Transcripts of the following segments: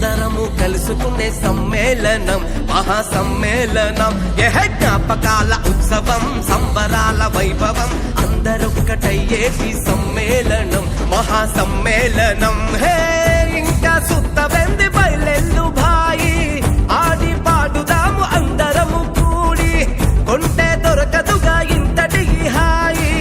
అందరము కలుసుకునే సమ్మేళనం మహాసమ్మేళనం. జ్ఞాపకాల ఉత్సవం సంబరాల వైభవం అందరొక్కటయ్యేటి సమ్మేళనం మహాసమ్మేళనం. హే ఇంకా సుత్త వెంది బయలెల్లు భాయి ఆడి పాడుదాము అందరము కూడి. కొంటే దొరకదుగా ఇంతటి హాయి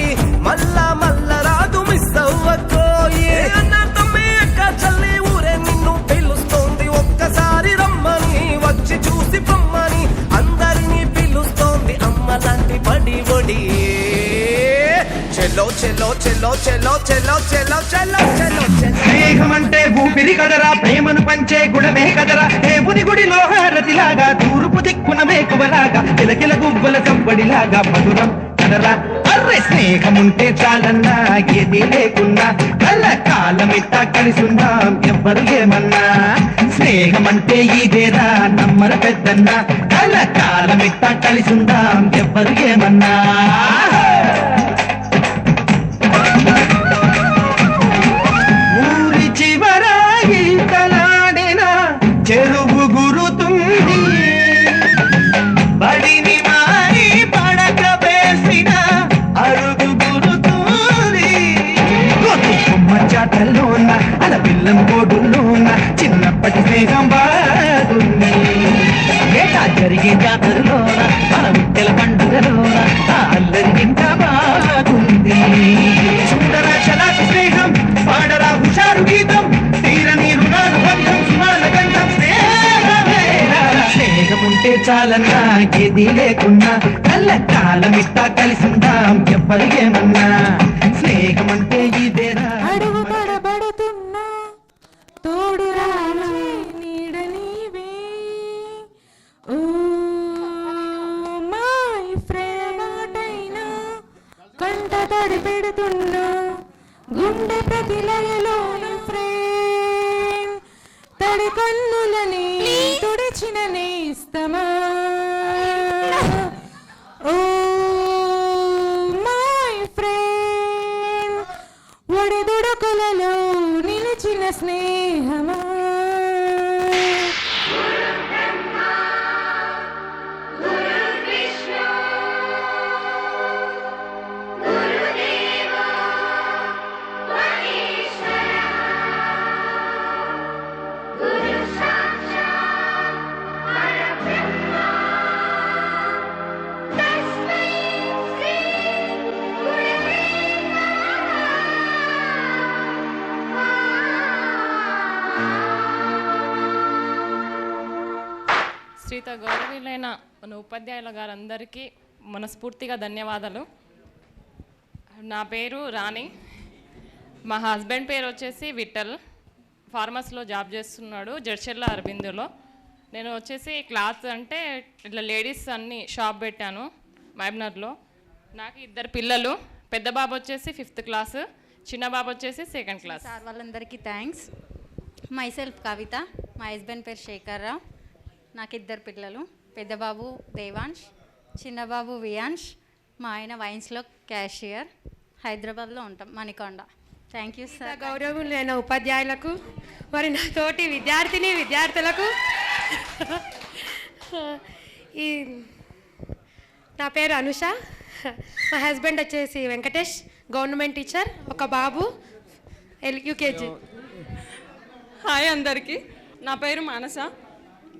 మళ్ళా మల్ల రాదు మిస్ అవ్వకోయి. అన్న తమ్మి అక్క చల్లి ఊరే నిన్ను పిలుస్తోంది ఒక్కసారి రమ్మని వచ్చి చూసి పొమ్మని అందరినీ పిలుస్తోంది అమ్మ లాంటి బడి ఒడి. చెలో చెలో చెలో చెలో చెలో చెలో చెలో చెలో స్నేహమంటే ఊపిరి కదరా, ప్రేమను పంచే గుణమే కదరా. దేవుని గుడిలో హారతిలాగా తూర్పు దిక్కున మేకువలాగా కిలకిల గువ్వల సంబడిలాగా మధురం కదరా. అర్రె స్నేహముంటే చాలన్నా ఏది లేకున్నా కళ్ళ కాలమిట్ట కలిసుందాం ఎవ్వరు ఏమన్నా. స్నేహమంటే ఇదేరా నమ్మర పెద్దన్నా కళ్ళ కాలమిట్ట కలిసుందాం ఎవ్వరు ఏమన్నా. ఊరి చివర ఈతలాడిన చెరువు గురుతుంది, బడిని మారి పడక వేసిన అరుగు గురుతుంది. కొమ్మ చాటల్లోన అల పిల్లం కోడుల్లోన చిన్నప్పటి స్నేహం బాగుంది. ఏటా జరిగే జాతరలోన మన విట్టెల పండుగలోన అల్లరి ఇంకా బాగుంది. చూడరా చలాకి స్నేహం, పాడరా హుషారు గీతం, తీరని రుణాలు బంధం సుమాల గంధం స్నేహమేరా. స్నేహముంటే చాలన్నా ఏది లేకున్నా కళ్ళ కాలమిట్టా కలిసిందాం ఎవ్వరు ఏమన్నా. స్నేహమంటే ఇదేరా. అడుగు పడబడుతున్నా తోడు రావే నీడ నీవే. ఓ మై ఫ్రెండ్ మాటైనా కంట తడి పెడుతున్నా గుండె ప్రతి లయలోన ఫ్రెండ్. తడి కన్నులని తుడిచిన నేస్తమా. ఓ మై ఫ్రెండ్ ఒడిదుడుకులలో నిలిచిన స్నేహమా. శ్రీత గౌరవీయులైన మన ఉపాధ్యాయుల గారందరికీ మనస్ఫూర్తిగా ధన్యవాదాలు. నా పేరు రాణి, మా హస్బెండ్ పేరు వచ్చేసి విఠల్, ఫార్మసీలో జాబ్ చేస్తున్నాడు జడ్చెర్ల అరబిందోలో. నేను వచ్చేసి క్లాత్ అంటే ఇట్లా లేడీస్ అన్ని షాప్ పెట్టాను మహబూబ్నగర్లో. నాకు 2 పిల్లలు, పెద్ద బాబు వచ్చేసి 5th క్లాస్, చిన్న బాబు వచ్చేసి 2nd క్లాస్. సార్ వాళ్ళందరికీ థ్యాంక్స్. మై సెల్ఫ్ కవిత, మా హస్బెండ్ పేరు శేఖర్ రావు. నాకు 2 పిల్లలు, పెద్ద బాబు దేవాంశ్, చిన్న బాబు వియాన్ష్. మా ఆయన వైన్స్లో క్యాషియర్, హైదరాబాద్లో ఉంటాం మణికొండ. Thank you sir. గౌరవనీయులైన ఉపాధ్యాయులకు మరి నా తోటి విద్యార్థులకు నా పేరు అనుష, మా హస్బెండ్ వచ్చేసి వెంకటేష్, గవర్నమెంట్ టీచర్, ఒక బాబు యూకేజీ. హాయ్ అందరికీ, నా పేరు మానస.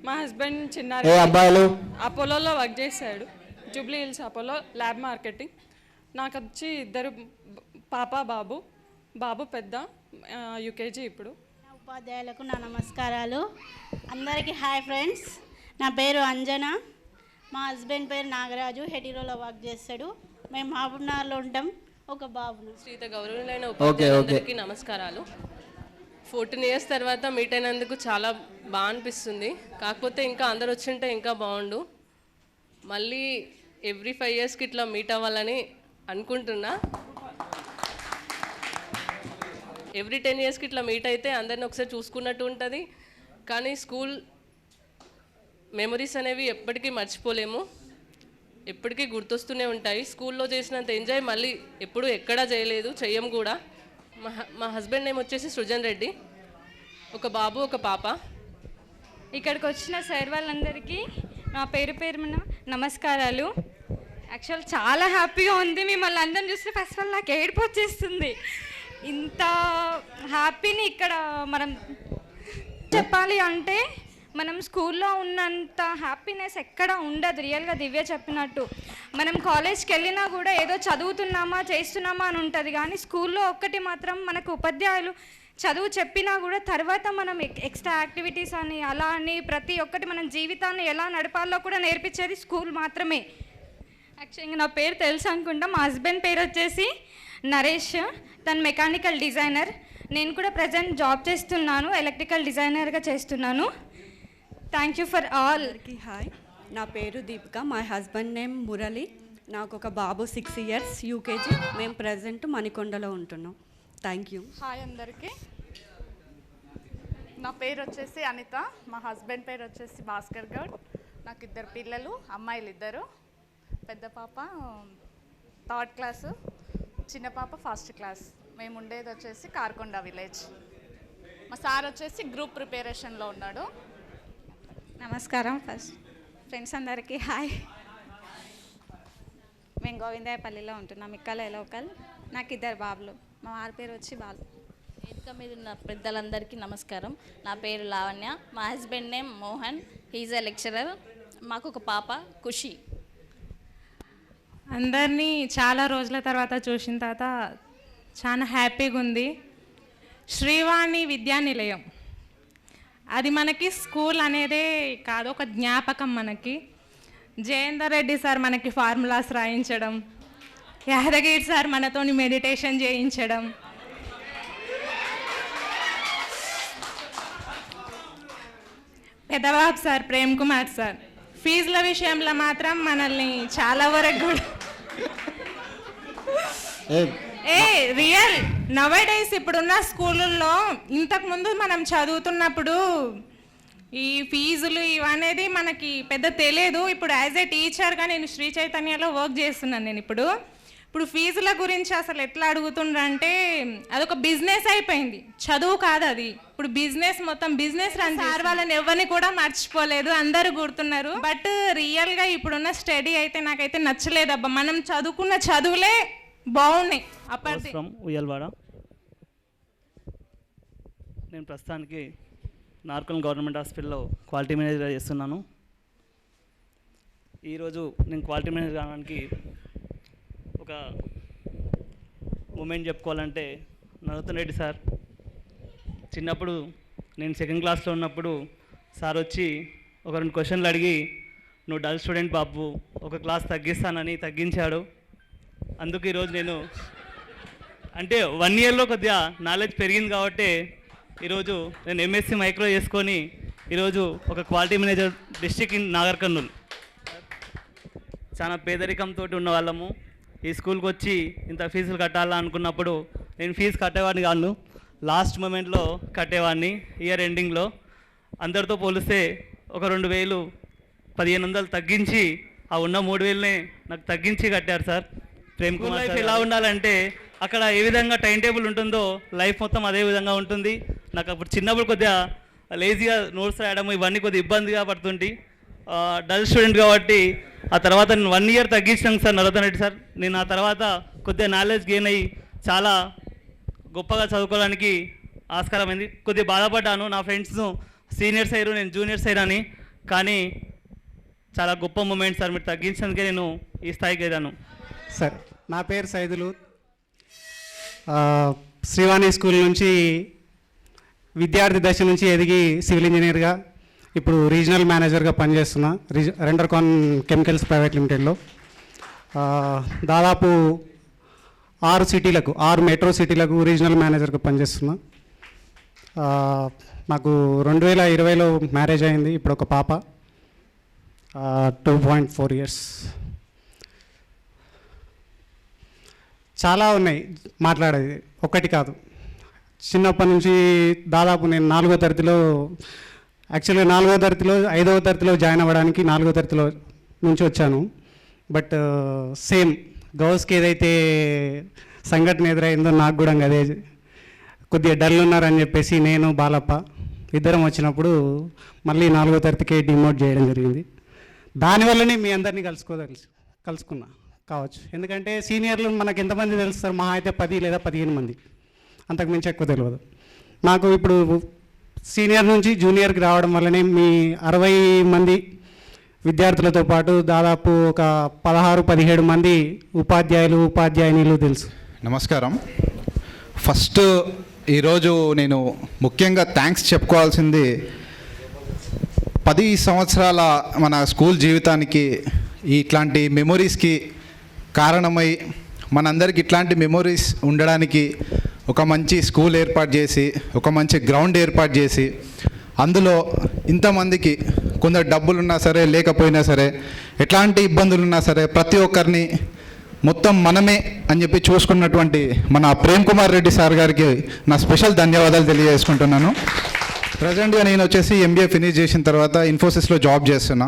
మా హస్బెండ్ చిన్నారి అపోలోలో వర్క్ చేశాడు, Jubilee hills Apollo lab marketing. నాకు వచ్చి 2 పాప బాబు, బాబు పెద్ద యూకేజీ ఇప్పుడు. ఉపాధ్యాయులకు నా నమస్కారాలు. అందరికీ హాయ్ ఫ్రెండ్స్. నా పేరు అంజన, మా హస్బెండ్ పేరు నాగరాజు, హెటీరోలో వర్క్ చేస్తాడు. మేము మహబూబ్నగర్లో ఉంటాం, ఒక బాబును. శ్రీత గౌరవనీయులైన ఉపాధ్యాయులందరికీ నమస్కారాలు. 14 years తర్వాత మీట్ అయినందుకు చాలా బాగా అనిపిస్తుంది. కాకపోతే ఇంకా అందరు వచ్చింటే ఇంకా బాగుండు. మళ్ళీ ఎవ్రీ 5 yearsకి ఇట్లా మీట్ అవ్వాలని అనుకుంటున్నా. ఎవ్రీ 10 yearsకి ఇట్లా మీట్ అయితే అందరిని ఒకసారి చూసుకున్నట్టు ఉంటుంది. కానీ స్కూల్ మెమరీస్ అనేవి ఎప్పటికీ మర్చిపోలేము, ఎప్పటికీ గుర్తొస్తూనే ఉంటాయి. స్కూల్లో చేసినంత ఎంజాయ్ మళ్ళీ ఎప్పుడు ఎక్కడా చేయలేదు, చెయ్యం కూడా. మా హస్బెండ్ నేమ్ వచ్చేసి సృజన్ రెడ్డి, ఒక బాబు ఒక పాప. ఇక్కడికి వచ్చిన సార్ వాళ్ళందరికీ నా పేరు పేరున నమస్కారాలు. యాక్చువల్ చాలా హ్యాపీగా ఉంది మిమ్మల్ని అందరిని చూస్తే. ఫస్ట్ ఆఫ్ ఆల్ నాకు ఏడుపు వచ్చేస్తుంది. ఇంత హ్యాపీని ఇక్కడ మనం చెప్పాలి అంటే మనం స్కూల్లో ఉన్నంత హ్యాపీనెస్ ఎక్కడ ఉండదు. రియల్గా దివ్య చెప్పినట్టు మనం కాలేజ్కి వెళ్ళినా కూడా ఏదో చదువుతున్నామా చేస్తున్నామా అని ఉంటుంది, కానీ స్కూల్లో ఒక్కటి మాత్రం మనకు ఉపాధ్యాయులు చదువు చెప్పినా కూడా తర్వాత మనం ఎక్స్ట్రా యాక్టివిటీస్ అని అలా అని ప్రతి ఒక్కటి మనం జీవితాన్ని ఎలా నడపాలో కూడా నేర్పించేది స్కూల్ మాత్రమే. యాక్చువల్గా నా పేరు తెలుసు అనుకుంటా. మా హస్బెండ్ పేరు వచ్చేసి నరేష్. తను మెకానికల్ డిజైనర్. నేను కూడా ప్రజెంట్ జాబ్ చేస్తున్నాను, ఎలక్ట్రికల్ డిజైనర్గా చేస్తున్నాను. Thank you for all. Hi, నా పేరు Deepika. My husband name Murali. నాకు ఒక బాబు 6 years యూకేజీ. మేము ప్రజెంట్ మణికొండలో ఉంటున్నాం. Thank you. హాయ్ అందరికీ. నా పేరు వచ్చేసి అనిత. మా హస్బెండ్ పేరు వచ్చేసి భాస్కర్ గౌడ్. నాకు 2 పిల్లలు, అమ్మాయిలు 2. పెద్ద పాప 3rd క్లాసు, చిన్న పాప 1st క్లాస్. మేము ఉండేది వచ్చేసి కార్కొండ విలేజ్. మా సార్ వచ్చేసి గ్రూప్ ప్రిపరేషన్లో ఉన్నాడు. నమస్కారం. ఫస్ట్ ఫ్రెండ్స్ అందరికీ హాయ్. మేము గోవిందాయపల్లిలో ఉంటున్నాం, ఇక్కలే లోకల్. నాకు 2 బాబులు. మా వారి పేరు వచ్చి బాలు. వేదిక మీద ఉన్న పెద్దలందరికీ నమస్కారం. నా పేరు లావణ్య. మా husband name Mohan. He's a lecturer. మాకు ఒక పాప ఖుషి. అందరినీ చాలా రోజుల తర్వాత చూసిన తర్వాత చాలా హ్యాపీగా ఉంది. శ్రీవాణి విద్యానిలయం అది మనకి స్కూల్ అనేదే కాదు, ఒక జ్ఞాపకం మనకి. జయేందర్ రెడ్డి సార్ మనకి ఫార్ములాస్ రాయించడం, యాదగిరి సార్ మనతోని మెడిటేషన్ చేయించడం, పెదబాబు సార్, ప్రేమ్ కుమార్ సార్ ఫీజుల విషయంలో మాత్రం మనల్ని చాలా వరకు కూడా రియల్ నవడేస్ ఇప్పుడున్న స్కూళ్ళల్లో ఇంతకుముందు మనం చదువుతున్నప్పుడు ఈ ఫీజులు ఇవనేది మనకి పెద్ద తెలియదు. ఇప్పుడు యాజ్ ఏ టీచర్గా నేను శ్రీ చైతన్యలో వర్క్ చేస్తున్నాను. నేను ఇప్పుడు ఫీజుల గురించి అసలు ఎట్లా అడుగుతుండ్రంటే అదొక బిజినెస్ అయిపోయింది, చదువు కాదు అది. ఇప్పుడు బిజినెస్ మొత్తం బిజినెస్ రన్. సార్ వాళ్ళని ఎవరిని కూడా మర్చిపోలేదు, అందరూ గుర్తున్నారు. బట్ రియల్గా ఇప్పుడున్న స్టడీ అయితే నాకైతే నచ్చలేదు అబ్బా. మనం చదువుకున్న చదువులే బాగున్నాయి. అప్పటి ఉయ్యల్వాడ. నేను ప్రస్తుతానికి నార్కల్ గవర్నమెంట్ హాస్పిటల్లో క్వాలిటీ మేనేజర్గా చేస్తున్నాను. ఈరోజు నేను క్వాలిటీ మేనేజర్ కావడానికి ఒక మూమెంట్ చెప్పుకోవాలంటే నరోత్తమ్ రెడ్డి సార్. చిన్నప్పుడు నేను 2nd క్లాస్లో ఉన్నప్పుడు సార్ వచ్చి ఒక 2 క్వశ్చన్లు అడిగి, నువ్వు డల్ స్టూడెంట్ బాబు, ఒక క్లాస్ తగ్గిస్తానని తగ్గించాడు. అందుకు ఈరోజు నేను అంటే 1 yearలో కొద్దిగా నాలెడ్జ్ పెరిగింది కాబట్టి ఈరోజు నేను MSc మైక్రో చేసుకొని ఈరోజు ఒక quality manager district in Nagar Kurnool. చాలా పేదరికంతో ఉన్న వాళ్ళము. ఈ స్కూల్కి వచ్చి ఇంత ఫీజులు కట్టాలా అనుకున్నప్పుడు నేను ఫీజు కట్టేవాడిని కాను, లాస్ట్ మూమెంట్లో కట్టేవాడిని. ఇయర్ ఎండింగ్లో అందరితో పోలిస్తే ఒక 2000 1500 తగ్గించి ఆ ఉన్న 3000నే నాకు తగ్గించి కట్టారు సార్. ప్రేమ్ కుమార్ లైఫ్ ఎలా ఉండాలంటే అక్కడ ఏ విధంగా టైం టేబుల్ ఉంటుందో లైఫ్ మొత్తం అదే విధంగా ఉంటుంది. నాకు అప్పుడు చిన్నప్పుడు కొద్దిగా లేజీగా నోట్స్ రాయడం ఇవన్నీ కొద్దిగా ఇబ్బందిగా పడుతుంది. డల్ స్టూడెంట్ కాబట్టి ఆ తర్వాత నేను 1 year తగ్గించాను సార్ నరోత్తమ్ రెడ్డి సార్. నేను ఆ తర్వాత కొద్దిగా నాలెడ్జ్ గెయిన్ అయ్యి చాలా గొప్పగా చదువుకోవడానికి ఆస్కారం అయింది. కొద్దిగా బాధపడ్డాను, నా ఫ్రెండ్స్ సీనియర్స్ అయ్యారు, నేను జూనియర్స్ అయ్యాను. కానీ చాలా గొప్ప మూమెంట్ సార్, మీరు తగ్గించినందుకే నేను ఈ స్థాయికి ఎదిగాను సార్. నా పేరు సైదులు. శ్రీవాణి స్కూల్ నుంచి విద్యార్థి దశ నుంచి ఎదిగి సివిల్ ఇంజనీర్గా ఇప్పుడు రీజనల్ మేనేజర్గా పనిచేస్తున్నా రెండర్కాన్ కెమికల్స్ ప్రైవేట్ లిమిటెడ్లో. దాదాపు 6 మెట్రో సిటీలకు రీజనల్ మేనేజర్గా పనిచేస్తున్నా. నాకు 2020లో మ్యారేజ్ అయింది. ఇప్పుడు ఒక పాప 2.4 years. చాలా ఉన్నాయి మాట్లాడేది, ఒకటి కాదు. చిన్నప్పటి నుంచి దాదాపు నేను 4వ తరగతిలో, యాక్చువల్గా 4వ తరగతిలో 5వ తరగతిలో జాయిన్ అవ్వడానికి 4వ తరగతిలో నుంచి వచ్చాను. బట్ సేమ్ గర్ల్స్కి ఏదైతే సంఘటన ఎదురైందో నాకు కూడా అదే, కొద్దిగా డల్ ఉన్నారని చెప్పేసి నేను బాలప్ప ఇద్దరం వచ్చినప్పుడు మళ్ళీ 4వ తరగతికి డిమోట్ చేయడం జరిగింది. దానివల్లనే మీ అందరినీ కలుసుకున్నా కావచ్చు. ఎందుకంటే సీనియర్లు మనకు ఎంతమంది తెలుస్తారు, మహా అయితే 10 లేదా 15 మంది, అంతకుమించి ఎక్కువ తెలియదు. నాకు ఇప్పుడు సీనియర్ నుంచి జూనియర్కి రావడం వల్లనే మీ 60 మంది విద్యార్థులతో పాటు దాదాపు ఒక 16-17 మంది ఉపాధ్యాయునిలు తెలుసు. నమస్కారం. ఫస్ట్ ఈరోజు నేను ముఖ్యంగా థ్యాంక్స్ చెప్పుకోవాల్సింది 10 సంవత్సరాల మన స్కూల్ జీవితానికి ఇట్లాంటి మెమొరీస్కి కారణమై మనందరికి ఇట్లాంటి మెమొరీస్ ఉండడానికి ఒక మంచి స్కూల్ ఏర్పాటు చేసి, ఒక మంచి గ్రౌండ్ ఏర్పాటు చేసి, అందులో ఇంతమందికి కొందరు డబ్బులున్నా సరే లేకపోయినా సరే ఎట్లాంటి ఇబ్బందులున్నా సరే ప్రతి ఒక్కరిని మొత్తం మనమే అని చెప్పి చూసుకున్నటువంటి మన ప్రేమ్ కుమార్ రెడ్డి సార్ గారికి నా స్పెషల్ ధన్యవాదాలు తెలియజేసుకుంటున్నాను. ప్రజెంట్గా నేను వచ్చేసి MBA ఫినిష్ చేసిన తర్వాత ఇన్ఫోసిస్లో జాబ్ చేస్తున్నా.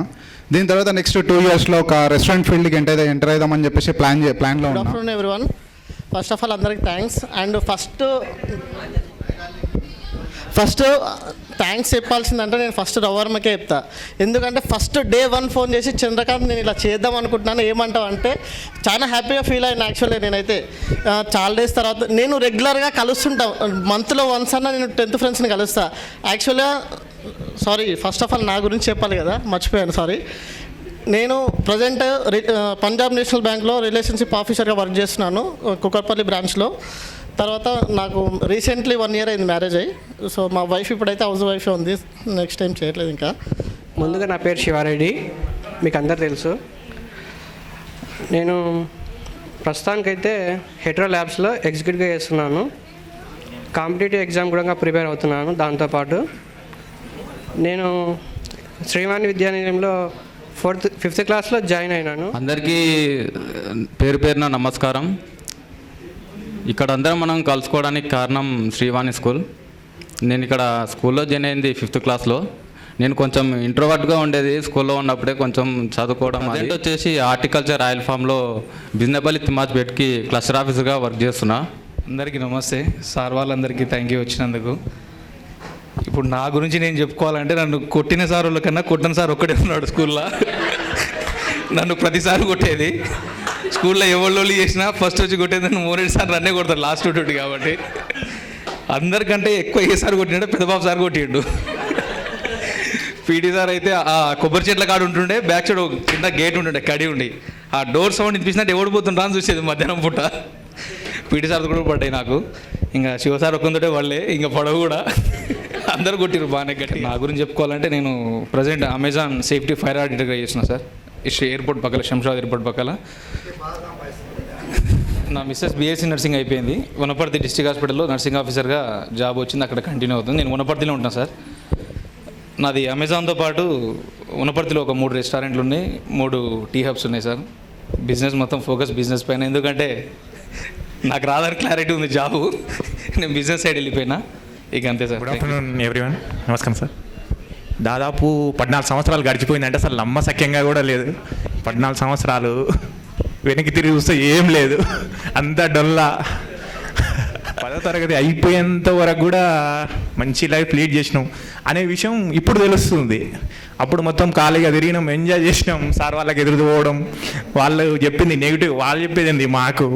దీని తర్వాత నెక్స్ట్ 2 ఇయర్స్లో ఒక రెస్టారెంట్ ఫీల్డ్కి ఎంటర్ అవుదామని చెప్పేసి ప్లాన్లో ఉన్నాను. Good afternoon everyone. First of all అందరికి థ్యాంక్స్. అండ్ ఫస్ట్ థ్యాంక్స్ చెప్పాల్సిందంటే నేను ఫస్ట్ రవర్మకే చెప్తా. ఎందుకంటే ఫస్ట్ డే 1 ఫోన్ చేసి చంద్రకాంత్ నేను ఇలా చేద్దాం అనుకుంటున్నాను ఏమంటావు అంటే చాలా హ్యాపీగా ఫీల్ అయ్యాను. యాక్చువల్లీ నేనైతే చాలా డేస్ తర్వాత నేను రెగ్యులర్గా కలుస్తుంటాను, మంత్లో వన్స్ అన్న నేను 10th ఫ్రెండ్స్ని కలుస్తా. యాక్చువల్గా ఫస్ట్ ఆఫ్ ఆల్ నా గురించి చెప్పాలి కదా, మర్చిపోయాను, సారీ. నేను ప్రజెంట్ పంజాబ్ నేషనల్ బ్యాంక్లో రిలేషన్షిప్ ఆఫీసర్గా వర్క్ చేస్తున్నాను, కుకట్పల్లి బ్రాంచ్లో. తర్వాత నాకు రీసెంట్లీ 1 ఇయర్ అయింది మ్యారేజ్ అయ్యి. సో మా వైఫ్ ఇప్పుడైతే హౌస్ వైఫ్ ఉంది, నెక్స్ట్ టైం చేయట్లేదు ఇంకా. ముందుగా నా పేరు శివారెడ్డి, మీకు అందరు తెలుసు. నేను ప్రస్తుతానికైతే హెట్రో ల్యాబ్స్లో ఎగ్జిక్యూటివ్గా చేస్తున్నాను. కాంపిటేటివ్ ఎగ్జామ్ కూడా ప్రిపేర్ అవుతున్నాను. దాంతోపాటు నేను శ్రీవాణి విద్యానిలయంలో 5th క్లాస్లో జాయిన్ అయినాను. అందరికీ పేరు పేరున నమస్కారం. ఇక్కడ అందరం మనం కలుసుకోవడానికి కారణం శ్రీవాణి స్కూల్. నేను ఇక్కడ స్కూల్లో జాయిన్ అయింది 5th క్లాస్లో. నేను కొంచెం ఇంట్రోవర్ట్గా ఉండేది స్కూల్లో ఉన్నప్పుడే, కొంచెం చదువుకోవడం. అదేంటి వచ్చేసి హార్టికల్చర్ ఆయిల్ ఫామ్లో బిజినపల్లి తిమ్మాజ్పేట్కి క్లస్టర్ ఆఫీసర్గా వర్క్ చేస్తున్నా. అందరికీ నమస్తే. సార్ వాళ్ళందరికీ థ్యాంక్ యూ వచ్చినందుకు. ఇప్పుడు నా గురించి నేను చెప్పుకోవాలంటే నన్ను కొట్టిన సార్ వాళ్ళ కన్నా కొట్టిన సార్ ఒక్కడే ఉన్నాడు స్కూల్లో. నన్ను ప్రతిసారి కొట్టేది. స్కూల్లో ఎవళ్ళు చేసినా ఫస్ట్ వచ్చి కొట్టేది నన్ను మోరెడ్డి సార్ నన్నే కొడతారు, లాస్ట్ ఉంటుంది కాబట్టి. అందరికంటే ఎక్కువ ఏ సార్ కొట్టినాడో పెద్దబాబు సార్ కొట్టిండు. పీటీ సార్ అయితే ఆ కొబ్బరి చెట్ల కాడు ఉంటుండే, బ్యాక్ సైడ్ కింద గేట్ ఉంటుండే, కడి ఉండి ఆ డోర్ సౌండ్ వినిపించినట్టు ఎవడిపోతుంటా అని చూసేది మధ్యాహ్నం పూట. పీటీ సార్ కూడా పడ్డాయి నాకు. ఇంకా శివసార్ ఒక్కంతోటే వాళ్ళే, ఇంకా పడవ కూడా అందరు కొట్టిరు బాగానే గట్టి. నా గురించి చెప్పుకోవాలంటే నేను ప్రజెంట్ అమెజాన్ సేఫ్టీ ఫైర్ ఆడిటర్గా చేసిన సార్, ఎయిర్పోర్ట్ పక్కల, శంషాబాద్ ఎయిర్పోర్ట్ పక్కల. నా మిస్సెస్ BSc నర్సింగ్ అయిపోయింది. వనపర్తి డిస్ట్రిక్ట్ హాస్పిటల్లో నర్సింగ్ ఆఫీసర్గా జాబ్ వచ్చింది, అక్కడ కంటిన్యూ అవుతుంది. నేను వనపర్తిలో ఉంటాను సార్. నాది అమెజాన్తో పాటు వనపర్తిలో ఒక 3 రెస్టారెంట్లు ఉన్నాయి, 3 టీ హబ్స్ ఉన్నాయి సార్. బిజినెస్ మొత్తం ఫోకస్ బిజినెస్ పైన, ఎందుకంటే నాకు రాదని క్లారిటీ ఉంది జాబు. నేను బిజినెస్ సైడ్ వెళ్ళిపోయినా, ఇక అంతే సార్. Good afternoon everyone. నమస్కారం సార్. దాదాపు 14 సంవత్సరాలు గడిచిపోయిందంటే అసలు నమ్మశక్యంగా కూడా లేదు. 14 సంవత్సరాలు వెనక్కి తిరిగి చూస్తే ఏం లేదు, అంతా డొల్లా. 10వ తరగతి అయిపోయేంత వరకు కూడా మంచి లైఫ్ లీడ్ చేసినాం అనే విషయం ఇప్పుడు తెలుస్తుంది. అప్పుడు మొత్తం ఖాళీగా తిరిగినాం, ఎంజాయ్ చేసినాం. సార్ వాళ్ళకి ఎదురుపోవడం, వాళ్ళు చెప్పింది నెగిటివ్, వాళ్ళు చెప్పేది మాకు,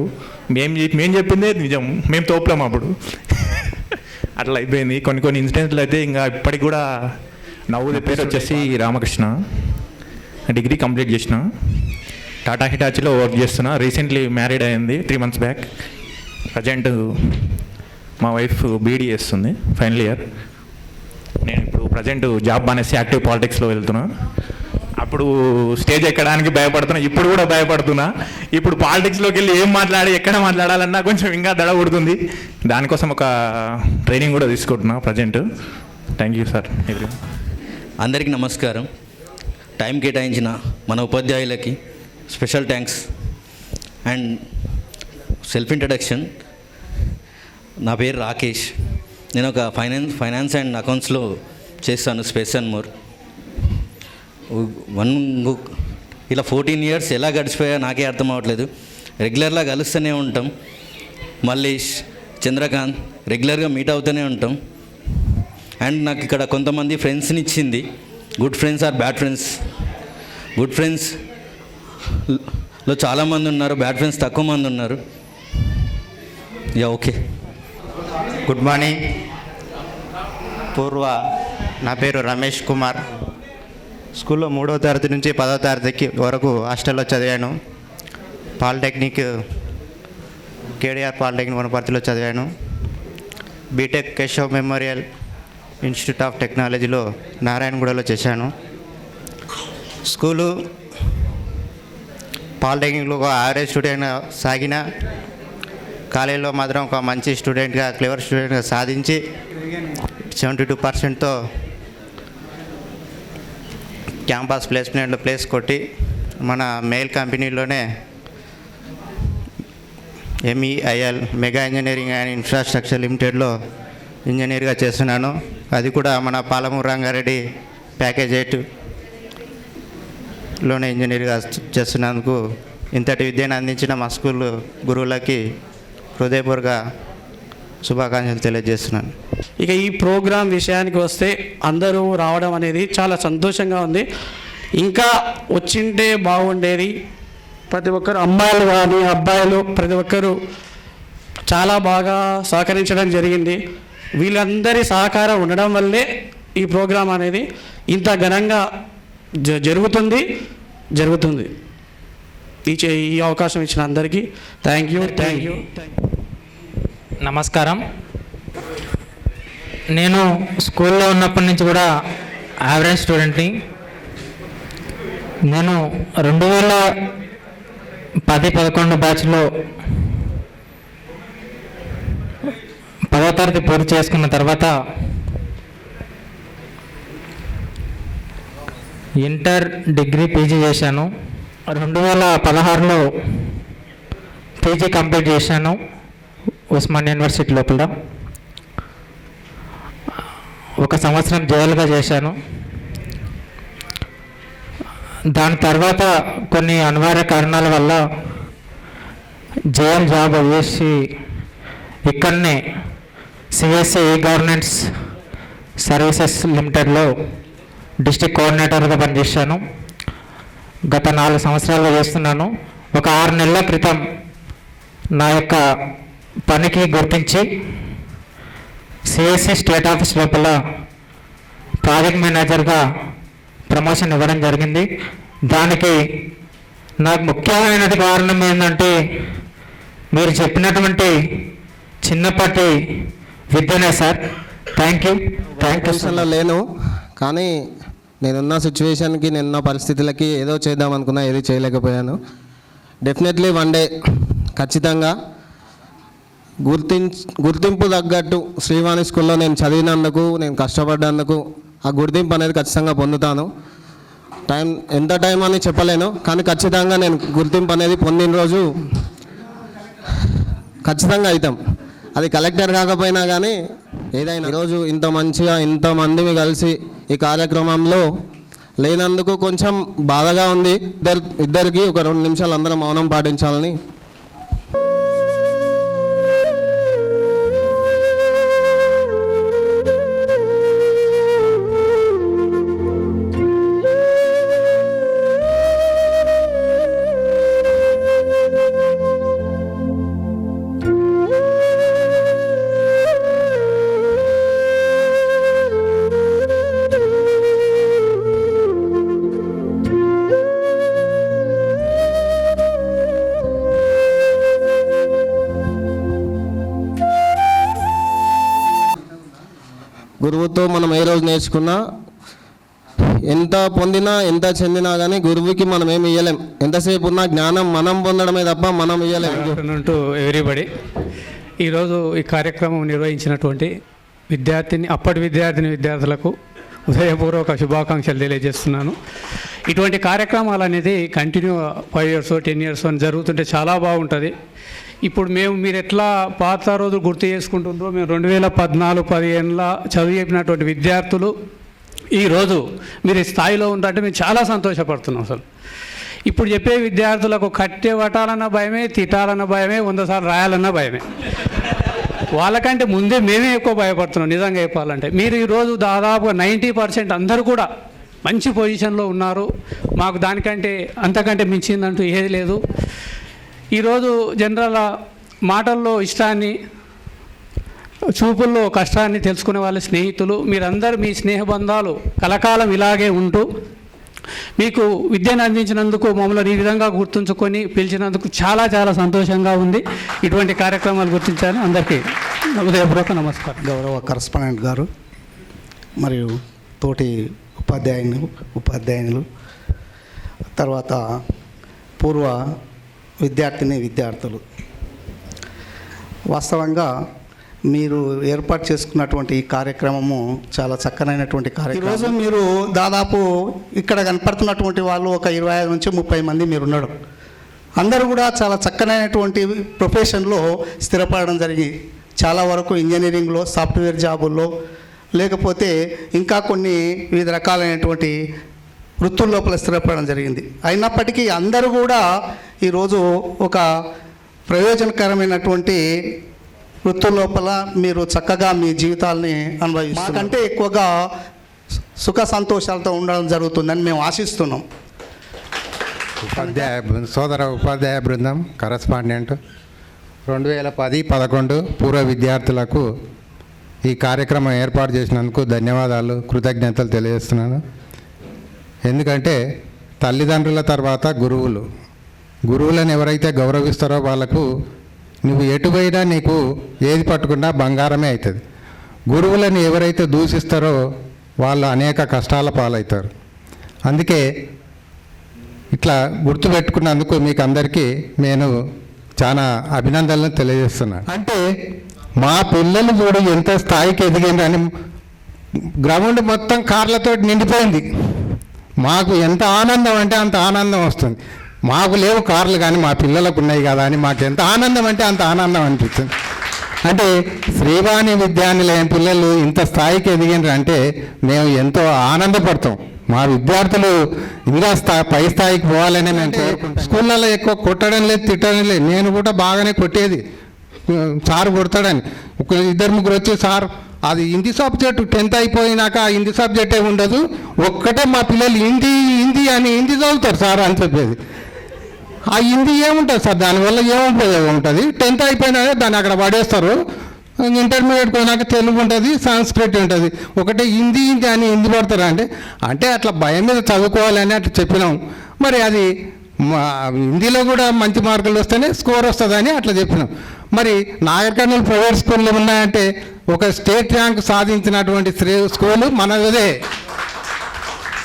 మేము చెప్పిందే నిజం, మేము తోపులాం అప్పుడు. అట్లా అయిపోయింది. కొన్ని ఇన్సిడెంట్లు అయితే ఇంకా ఇప్పటికి కూడా నవ్వు. పేరు వచ్చేసి రామకృష్ణ, డిగ్రీ కంప్లీట్ చేసిన, టాటా హిటాచీలో వర్క్ చేస్తున్నా. రీసెంట్లీ మ్యారీడ్ అయింది 3 months బ్యాక్. ప్రజెంట్ మా వైఫ్ బీడీ చేస్తుంది, ఫైనల్ ఇయర్. నేను ఇప్పుడు ప్రజెంట్ జాబ్ అనేసి యాక్టివ్ పాలిటిక్స్లో వెళ్తున్నా. అప్పుడు స్టేజ్ ఎక్కడానికి భయపడుతున్నా, ఇప్పుడు కూడా భయపడుతున్నా. ఇప్పుడు పాలిటిక్స్లోకి వెళ్ళి ఏం మాట్లాడి ఎక్కడ మాట్లాడాలన్నా కొంచెం ఇంకా దడ కొడుతుంది. దానికోసం ఒక ట్రైనింగ్ కూడా తీసుకుంటున్నా ప్రజెంట్. Thank you sir. అందరికీ నమస్కారం. టైం కేటాయించిన మన ఉపాధ్యాయులకి special thanks. And self introduction. నా పేరు రాకేష్. నేను ఒక ఫైనాన్స్ అండ్ అకౌంట్స్లో చేస్తాను, స్పేస్ అండ్ మోర్. ఇలా 14 years ఎలా గడిచిపోయా నాకే అర్థం అవ్వట్లేదు. రెగ్యులర్గా కలుస్తూనే ఉంటాం. మల్లేష్, చంద్రకాంత్ రెగ్యులర్గా మీట్ అవుతూనే ఉంటాం. అండ్ నాకు ఇక్కడ కొంతమంది ఫ్రెండ్స్ని ఇచ్చింది. Good friends or bad friends. Good ఫ్రెండ్స్లో చాలామంది ఉన్నారు, బ్యాడ్ ఫ్రెండ్స్ తక్కువ మంది ఉన్నారు. Yeah okay. గుడ్ మార్నింగ్ పూర్వ. నా పేరు రమేష్ కుమార్. స్కూల్లో 3వ తరగతి నుంచి 10వ తరగతి వరకు హాస్టల్లో చదివాను. పాలిటెక్నిక్ కేడిఆర్ పాలిటెక్నిక్ వనపర్తిలో చదివాను. BTech Keshav memorial institute of టెక్నాలజీలో నారాయణగూడలో చేశాను. స్కూలు పాలిటెక్నిక్లో ఒక యావరేజ్ స్టూడెంట్గా సాగిన, కాలేజీలో మాత్రం ఒక మంచి స్టూడెంట్గా, క్లెవర్ స్టూడెంట్గా సాధించి 72%తో క్యాంపస్ ప్లేస్మెంట్లో ప్లేస్ కొట్టి మన మెయిల్ కంపెనీలోనే MEIL Megha engineering and infrastructure లిమిటెడ్లో ఇంజనీర్గా చేస్తున్నాను. అది కూడా మన పాలమూరు రంగారెడ్డి ప్యాకేజ్ 8లోనే ఇంజనీర్గా చేస్తున్నందుకు ఇంతటి విద్యను అందించిన మా స్కూల్ గురువులకి హృదయపూర్వక శుభాకాంక్షలు తెలియజేస్తున్నాను. ఇక ఈ ప్రోగ్రాం విషయానికి వస్తే అందరూ రావడం అనేది చాలా సంతోషంగా ఉంది. ఇంకా వచ్చింటే బాగుండేది. ప్రతి ఒక్కరు అమ్మాయిలు కానీ అబ్బాయిలు ప్రతి ఒక్కరు చాలా బాగా సహకరించడం జరిగింది. వీళ్ళందరి సహకారం ఉండడం వల్లే ఈ ప్రోగ్రాం అనేది ఇంత ఘనంగా జరుగుతుంది. ఈ అవకాశం ఇచ్చిన అందరికీ థ్యాంక్ యూ. నమస్కారం. నేను స్కూల్లో ఉన్నప్పటి నుంచి కూడా యావరేజ్ స్టూడెంట్ని. నేను 2010-11 బ్యాచ్లో 10వ తరగతి పూర్తి చేసుకున్న తర్వాత ఇంటర్, డిగ్రీ, పీజీ చేశాను. 2016లో పీజీ కంప్లీట్ చేశాను ఉస్మానియా యూనివర్సిటీ లోపల. 1 సంవత్సరం జైలుగా చేశాను. దాని తర్వాత కొన్ని అనివార్య కారణాల వల్ల జైలు జాబ్ చేసి ఇక్కడనే CSA గవర్నెన్స్ సర్వీసెస్ లిమిటెడ్లో డిస్ట్రిక్ట్ కోఆర్డినేటర్గా పనిచేశాను. గత 4 సంవత్సరాలుగా చేస్తున్నాను. ఒక 6 నెలల క్రితం నా యొక్క పనికి గుర్తించి CSA స్టేట్ ఆఫీస్ లోపల ప్రాజెక్ట్ మేనేజర్గా ప్రమోషన్ ఇవ్వడం జరిగింది. దానికి నాకు ముఖ్యమైన కారణం ఏంటంటే మీరు చెప్పినటువంటి చిన్నప్పటి విద్యనే సార్. Thank you. లేను, కానీ నేనున్న సిచ్యువేషన్కి, నేనున్న పరిస్థితులకి ఏదో చేద్దాం అనుకున్నా, ఏది చేయలేకపోయాను. డెఫినెట్లీ వన్ డే ఖచ్చితంగా గుర్తింపు తగ్గట్టు శ్రీవాణి స్కూల్లో నేను చదివినందుకు, నేను కష్టపడ్డందుకు ఆ గుర్తింపు అనేది ఖచ్చితంగా పొందుతాను. ఎంత టైం అని చెప్పలేను, కానీ ఖచ్చితంగా నేను గుర్తింపు అనేది పొందిన రోజు ఖచ్చితంగా అవుతాం. అది కలెక్టర్ కాకపోయినా కానీ ఏదైనా. ఈరోజు ఇంత మంచిగా ఇంతమందిని కలిసి ఈ కార్యక్రమంలో లేనందుకు కొంచెం బాధగా ఉంది. ఇద్దరికి ఒక 2 నిమిషాలు అందరం మౌనం పాటించాలని. గురువుతో మనం ఏ రోజు నేర్చుకున్నా, ఎంత పొందినా, ఎంత చెందినా కానీ గురువుకి మనం ఏమి ఇవ్వలేం. ఎంతసేపు ఉన్న జ్ఞానం మనం పొందడమే తప్ప మనం ఇవ్వలేం. To everybody. ఈరోజు ఈ కార్యక్రమం నిర్వహించినటువంటి అప్పటి విద్యార్థులకు హృదయపూర్వక శుభాకాంక్షలు తెలియజేస్తున్నాను. ఇటువంటి కార్యక్రమాలు అనేది కంటిన్యూ 5 years 10 years అని జరుగుతుంటే చాలా బాగుంటుంది. ఇప్పుడు మీరు ఎట్లా పాత రోజులు గుర్తు చేసుకుంటుందో, మేము 2014-15 చదువు చెప్పినటువంటి విద్యార్థులు ఈరోజు మీరు ఈ స్థాయిలో ఉందంటే మేము చాలా సంతోషపడుతున్నాం. అసలు ఇప్పుడు చెప్పే విద్యార్థులకు కట్టె పట్టాలన్న భయమే, తిట్టాలన్న భయమే, 100 సార్లు రాయాలన్న భయమే. వాళ్ళకంటే ముందే మేమే ఎక్కువ భయపడుతున్నాం నిజంగా చెప్పాలంటే. మీరు ఈరోజు దాదాపుగా 90% అందరూ కూడా మంచి పొజిషన్లో ఉన్నారు. మాకు దానికంటే అంతకంటే మించిందంటూ ఏది లేదు. ఈరోజు జనరల్ మాటల్లో ఇష్టాన్ని, చూపుల్లో కష్టాన్ని తెలుసుకునే వాళ్ళ స్నేహితులు మీరందరూ, మీ స్నేహబంధాలు కలకాలం ఇలాగే ఉంటూ మీకు విద్యను అందించినందుకు, మమ్మల్ని ఈ విధంగా గుర్తుంచుకొని పిలిచినందుకు చాలా చాలా సంతోషంగా ఉంది. ఇటువంటి కార్యక్రమాలు గుర్తించాలని అందరికీ హృదయపూర్వక నమస్కారం. గౌరవ కరస్పాండెంట్ గారు మరియు తోటి ఉపాధ్యాయులు, తర్వాత పూర్వ విద్యార్థులు, వాస్తవంగా మీరు ఏర్పాటు చేసుకున్నటువంటి ఈ కార్యక్రమము చాలా చక్కనైనటువంటి కార్యక్రమం. ఈరోజు మీరు దాదాపు ఇక్కడ కనపడుతున్నటువంటి వాళ్ళు ఒక 25 నుంచి 30 మంది మీరు ఉన్నారు. అందరూ కూడా చాలా చక్కనైనటువంటి ప్రొఫెషన్లో స్థిరపడడం జరిగింది. చాలా వరకు ఇంజనీరింగ్లో, సాఫ్ట్వేర్ జాబుల్లో, లేకపోతే ఇంకా కొన్ని వివిధ రకాలైనటువంటి వృత్తుల లోపల స్థిరపడడం జరిగింది. అయినప్పటికీ అందరూ కూడా ఈరోజు ఒక ప్రయోజనకరమైనటువంటి వృత్తుల లోపల మీరు చక్కగా మీ జీవితాలని అనుభవిస్తున్నారు. మాకంటే ఎక్కువగా సుఖ సంతోషాలతో ఉండడం జరుగుతుందని మేము ఆశిస్తున్నాం. సోదర ఉపాధ్యాయ బృందం, కరస్పాండెంట్, 2010-11 పూర్వ విద్యార్థులకు ఈ కార్యక్రమం ఏర్పాటు చేసినందుకు ధన్యవాదాలు, కృతజ్ఞతలు తెలియజేస్తున్నాను. ఎందుకంటే తల్లిదండ్రుల తర్వాత గురువులను ఎవరైతే గౌరవిస్తారో వాళ్ళకు నువ్వు ఎటువైనా నీకు ఏది పట్టుకున్నా బంగారమే అవుతుంది. గురువులను ఎవరైతే దూషిస్తారో వాళ్ళు అనేక కష్టాల పాలవుతారు. అందుకే ఇట్లా గుర్తుపెట్టుకున్నందుకు మీకు అందరికీ నేను చాలా అభినందనలు తెలియజేస్తున్నాను. అంటే మా పిల్లలు చూడు ఎంత స్థాయికి ఎదిగిందని, గ్రౌండ్ మొత్తం కార్లతో నిండిపోయింది. మాకు ఎంత ఆనందం అంటే అంత ఆనందం వస్తుంది. మాకు లేవు కార్లు కానీ మా పిల్లలకు ఉన్నాయి కదా అని మాకు ఎంత ఆనందం అంటే అంత ఆనందం అనిపిస్తుంది. అంటే శ్రీవాణి విద్యానిలయం పిల్లలు ఇంత స్థాయికి ఎదిగినారు అంటే మేము ఎంతో ఆనందపడతాం. మా విద్యార్థులు ఇంకా పై స్థాయికి పోవాలని మేము కోరుకుంటాం. స్కూళ్ళల్లో ఎక్కువ కొట్టడం లేదు, తిట్టడం లేదు. నేను కూడా బాగానే కొట్టేది, సార్ కొడతాడని. ఒక 2-3 వచ్చి సార్ అది హిందీ సబ్జెక్టు 10th అయిపోయినాక హిందీ సబ్జెక్టే ఉండదు, ఒక్కటే మా పిల్లలు హిందీ అని హిందీ చదువుతారు సార్ అని చెప్పేది. ఆ హిందీ ఏముంటుంది సార్, దానివల్ల ఏముంటుంది ఉంటుంది. 10th అయిపోయినాక దాన్ని అక్కడ పడేస్తారు. ఇంటర్మీడియట్ పోయినాక తెలుగు ఉంటుంది, సంస్కృతి ఉంటుంది. ఒకటే హిందీ అని హిందీ పడతారా అంటే అట్లా భయం మీద చదువుకోవాలని అట్లా చెప్పినాం. మరి అది హిందీలో కూడా మంచి మార్కులు వస్తేనే స్కోర్ వస్తుందని అట్లా చెప్పినాం. మరి నాగర్ కర్నూలు ప్రైవేట్ స్కూల్లో ఉన్నాయంటే ఒక స్టేట్ ర్యాంక్ సాధించినటువంటి స్కూలు మనదే,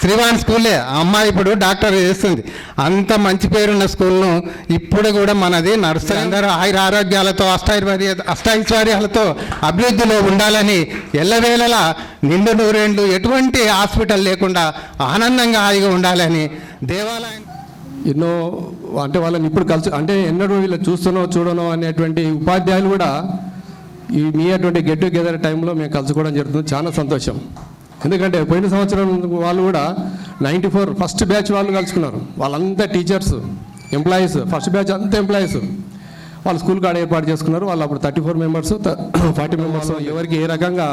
శ్రీవాణి స్కూలే. ఆ అమ్మాయి ఇప్పుడు డాక్టర్ చేస్తుంది. అంత మంచి పేరున్న స్కూల్ను ఇప్పుడు కూడా మనది నడుస్తుంది. అందరూ ఆరోగ్యాలతో అష్టైశ్వర్యాలతో అభివృద్ధిలో ఉండాలని, ఎల్లవేళలా నిండు నూరేండ్లు ఎటువంటి హాస్పిటల్ లేకుండా ఆనందంగా హాయిగా ఉండాలని దేవాలయం ఎన్నో అంటే వాళ్ళని ఇప్పుడు అంటే ఎన్నడూ వీళ్ళు చూడనో అనేటువంటి ఉపాధ్యాయులు కూడా ఈ మీ అటువంటి గెట్ టుగెదర్ టైంలో మేము కలుసుకోవడం జరుగుతుంది. చాలా సంతోషం. ఎందుకంటే పోయిన సంవత్సరం వాళ్ళు కూడా 94 ఫస్ట్ బ్యాచ్ వాళ్ళు కలుసుకున్నారు. వాళ్ళంతా టీచర్స్, ఎంప్లాయీస్, ఫస్ట్ బ్యాచ్ అంతా ఎంప్లాయీస్. వాళ్ళు స్కూల్ కాడ ఏర్పాటు చేసుకున్నారు. వాళ్ళు అప్పుడు 34 మెంబర్స్ 40 మెంబర్స్ ఎవరికి ఏ రకంగా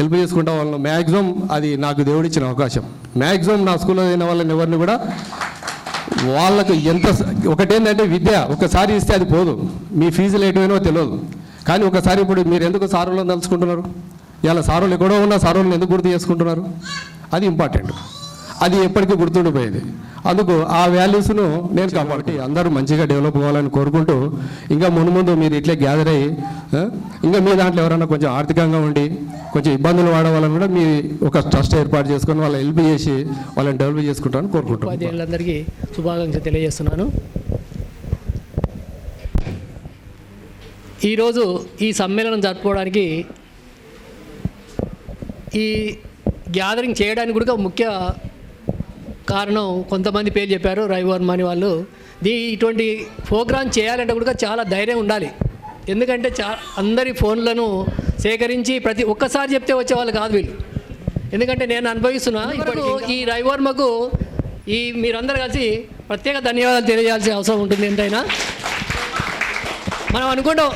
హెల్ప్ చేసుకుంటా వాళ్ళను మ్యాక్సిమం, అది నాకు దేవుడిచ్చిన అవకాశం. మ్యాక్సిమం నా స్కూల్లో అయిన వాళ్ళని ఎవరిని కూడా వాళ్ళకు ఎంత ఒకటేంటంటే విద్య ఒకసారి ఇస్తే అది పోదు. మీ ఫీజులు ఎటువైనా తెలియదు. కానీ ఒకసారి ఇప్పుడు మీరు ఎందుకు సారులను తలుచుకుంటున్నారు? ఇలా సారులు ఎక్కడో ఉన్న సారులను ఎందుకు గుర్తు చేసుకుంటున్నారు? అది ఇంపార్టెంట్. అది ఎప్పటికీ గుర్తుండిపోయేది. అందుకు ఆ వాల్యూస్ను నేను కాబట్టి అందరూ మంచిగా డెవలప్ అవ్వాలని కోరుకుంటూ, ఇంకా ముందు మీరు ఇట్లే గ్యాదర్ అయ్యి ఇంకా మీ దాంట్లో ఎవరైనా కొంచెం ఆర్థికంగా ఉండి కొంచెం ఇబ్బందులు వాడవాలని కూడా మీ ఒక ట్రస్ట్ ఏర్పాటు చేసుకొని వాళ్ళని హెల్ప్ చేసి వాళ్ళని డెవలప్ చేసుకుంటామని కోరుకుంటాను. ఉపాధ్యాయులందరికీ శుభాకాంక్షలు తెలియజేస్తున్నాను. ఈరోజు ఈ సమ్మేళనం జరుపుకోవడానికి, ఈ గ్యాదరింగ్ చేయడానికి కూడా ముఖ్య కారణం కొంతమంది పేరు చెప్పారు, రవివర్మ అని వాళ్ళు. ఇటువంటి ప్రోగ్రాం చేయాలంటే కూడా చాలా ధైర్యం ఉండాలి. ఎందుకంటే అందరి ఫోన్లను సేకరించి ఒక్కసారి చెప్తే వచ్చేవాళ్ళు కాదు వీళ్ళు. ఎందుకంటే నేను అనుభవిస్తున్నా ఇప్పుడు ఈ రవివర్మకు మీరందరూ కలిసి ప్రత్యేక ధన్యవాదాలు తెలియజేయాల్సిన అవసరం ఉంటుంది. ఎంతైనా మనం అనుకుంటాం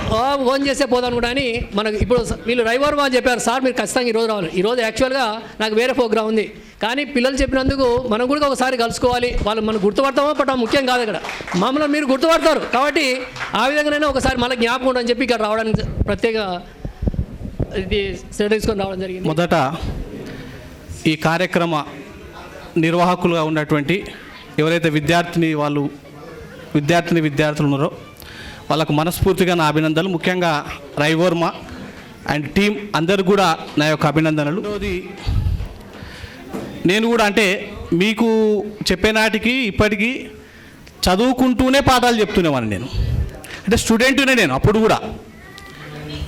ఫోన్ చేస్తే పోదాం అనుకుంటా అని మనకు ఇప్పుడు వీళ్ళు రైవర్ అని చెప్పారు, సార్ మీరు ఖచ్చితంగా ఈరోజు రావాలి. ఈరోజు యాక్చువల్గా నాకు వేరే ప్రోగ్రామ్ ఉంది, కానీ పిల్లలు చెప్పినందుకు మనం కూడా ఒకసారి కలుసుకోవాలి. వాళ్ళు మనం గుర్తుపడతామో పట్టడం ముఖ్యం కాదు, ఇక్కడ మమ్మల్ని మీరు గుర్తుపడతారు కాబట్టి ఆ విధంగానే ఒకసారి మళ్ళీ జ్ఞాపకం ఉండని చెప్పి ఇక్కడ రావడానికి ప్రత్యేక ఇది శ్రద్ధ తీసుకొని రావడం జరిగింది. మొదట ఈ కార్యక్రమ నిర్వాహకులుగా ఉన్నటువంటి ఎవరైతే విద్యార్థులు ఉన్నారో వాళ్ళకు మనస్ఫూర్తిగా నా అభినందనలు. ముఖ్యంగా రైవర్మ అండ్ టీం అందరు కూడా నా యొక్క అభినందనలు. నేను కూడా అంటే మీకు చెప్పేనాటికి ఇప్పటికీ చదువుకుంటూనే పాఠాలు చెప్తునేవాడిని. నేను అంటే స్టూడెంట్నే, నేను అప్పుడు కూడా,